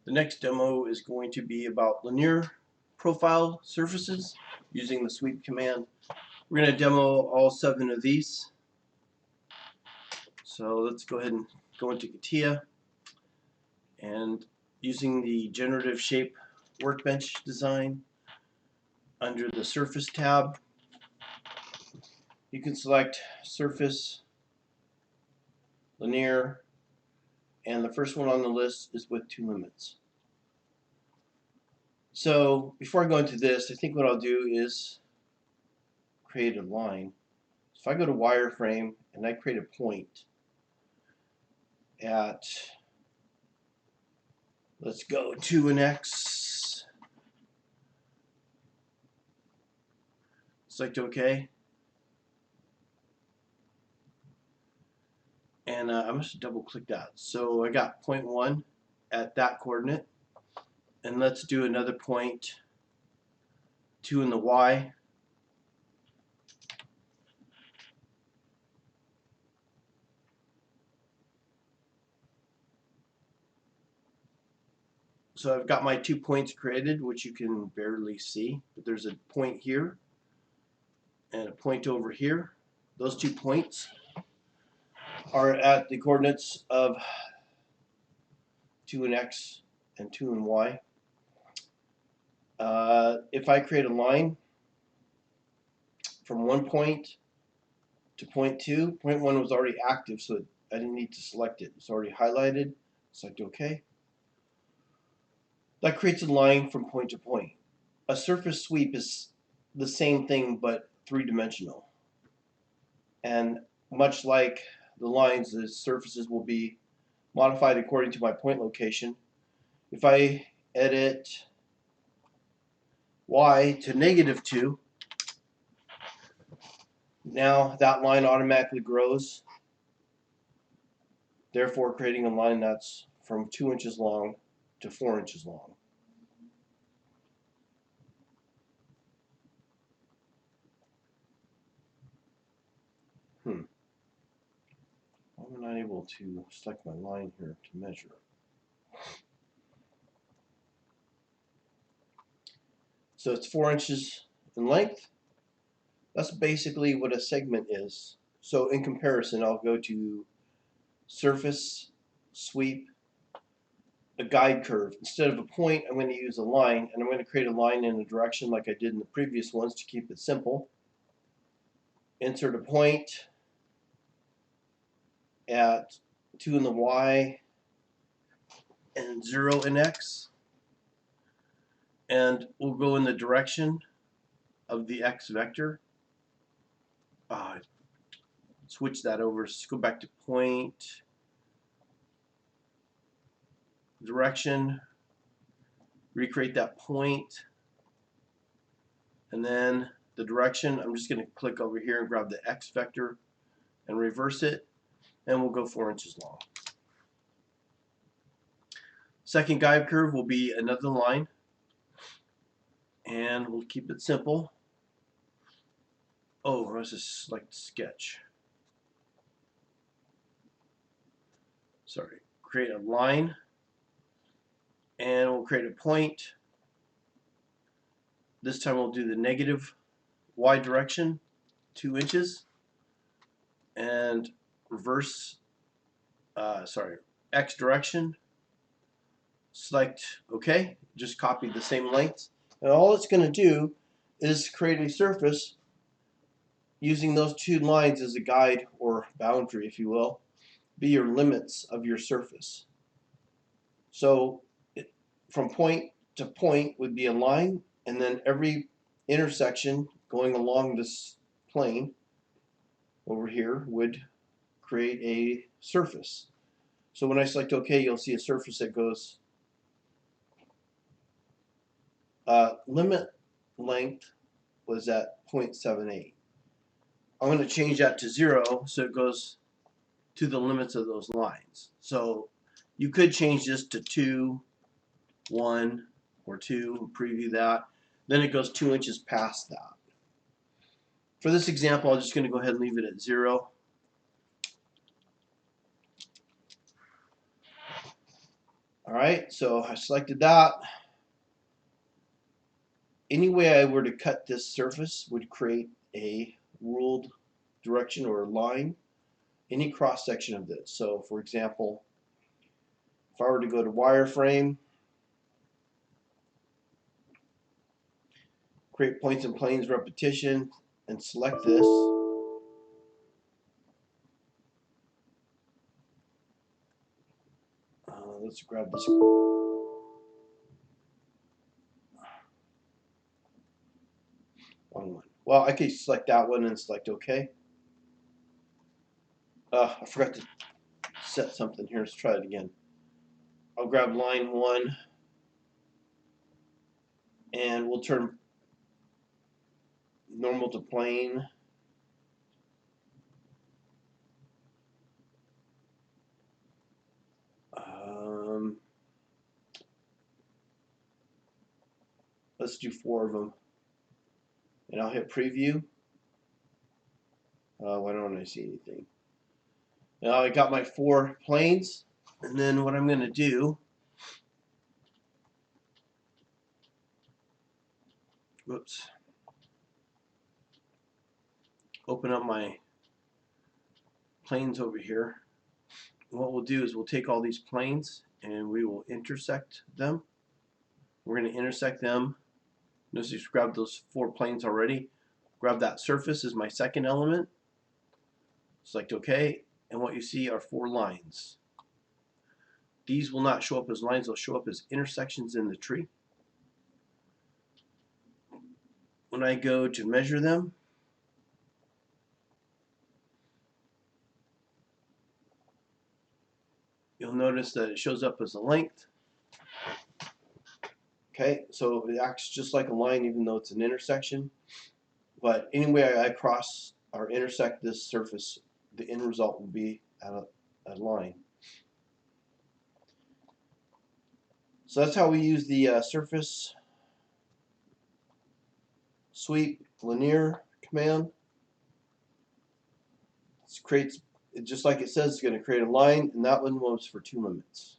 The next demo is going to be about linear profile surfaces using the sweep command. We're going to demo all 7 of these. So let's go ahead and go into CATIA, and using the generative shape workbench design, under the surface tab you can select surface, linear, and the first one on the list is with 2 limits. So before I go into this, I think what I'll do is create a line. So if I go to wireframe and I create a point at, let's go 2 and X, select OK, and I'm going to double click that. So I got point 1 at that coordinate, and let's do another point 2 in the Y. So I've got my 2 points created, which you can barely see, but there's a point here and a point over here. Those 2 points are at the coordinates of 2 and X and 2 and Y. If I create a line from one point to point 2, point 1 was already active, so I didn't need to select it. It's already highlighted. Select OK. That creates a line from point to point. A surface sweep is the same thing but 3-dimensional. And much like the lines, the surfaces will be modified according to my point location. If I edit Y to -2, now that line automatically grows, therefore creating a line that's from 2 inches long to 4 inches long. I'm not able to select my line here to measure. So it's 4 inches in length. That's basically what a segment is. So in comparison, I'll go to surface, sweep, a guide curve. Instead of a point, I'm going to use a line, and I'm going to create a line in a direction like I did in the previous ones to keep it simple. Insert a point at 2 in the Y and 0 in X, and we'll go in the direction of the X vector. Switch that over. Let's go back to point, direction, recreate that point, and then the direction. I'm just going to click over here and grab the X vector and reverse it, and we'll go 4 inches long. Second guide curve will be another line, and we'll keep it simple. Oh, let's just select sketch. Sorry, create a line, and we'll create a point. This time we'll do the negative Y direction, 2 inches, and reverse, X direction. Select OK. Just copy the same length, and all it's going to do is create a surface using those 2 lines as a guide or boundary, if you will, be your limits of your surface. So from point to point would be a line, and then every intersection going along this plane over here would create a surface. So when I select OK, you'll see a surface that goes limit length was at 0.78. I'm going to change that to 0 so it goes to the limits of those lines. So you could change this to 2, 1, or 2, and preview that. Then it goes 2 inches past that. For this example, I'm just going to go ahead and leave it at 0. Alright, so I selected that. Any way I were to cut this surface would create a ruled direction or a line, any cross section of this. So for example, if I were to go to wireframe, create points and planes repetition, and select this, let's grab this one. Well, I could select that one and select OK. I forgot to set something here. Let's try it again. I'll grab line 1 and we'll turn normal to plane. Let's do 4 of them. And I'll hit preview. Why don't I see anything? Now I got my 4 planes, and then what I'm going to do, whoops, open up my planes over here. And what we'll do is we'll take all these planes and we will intersect them. We're going to intersect them. Notice you grabbed those 4 planes already. Grab that surface as my second element. Select OK, and what you see are 4 lines. These will not show up as lines, they'll show up as intersections in the tree. When I go to measure them, you'll notice that it shows up as a length. Okay, so it acts just like a line even though it's an intersection. But anyway I cross or intersect this surface, the end result will be a line. So that's how we use the surface sweep linear command. It creates, just like it says, it's going to create a line, and that one was for 2 limits.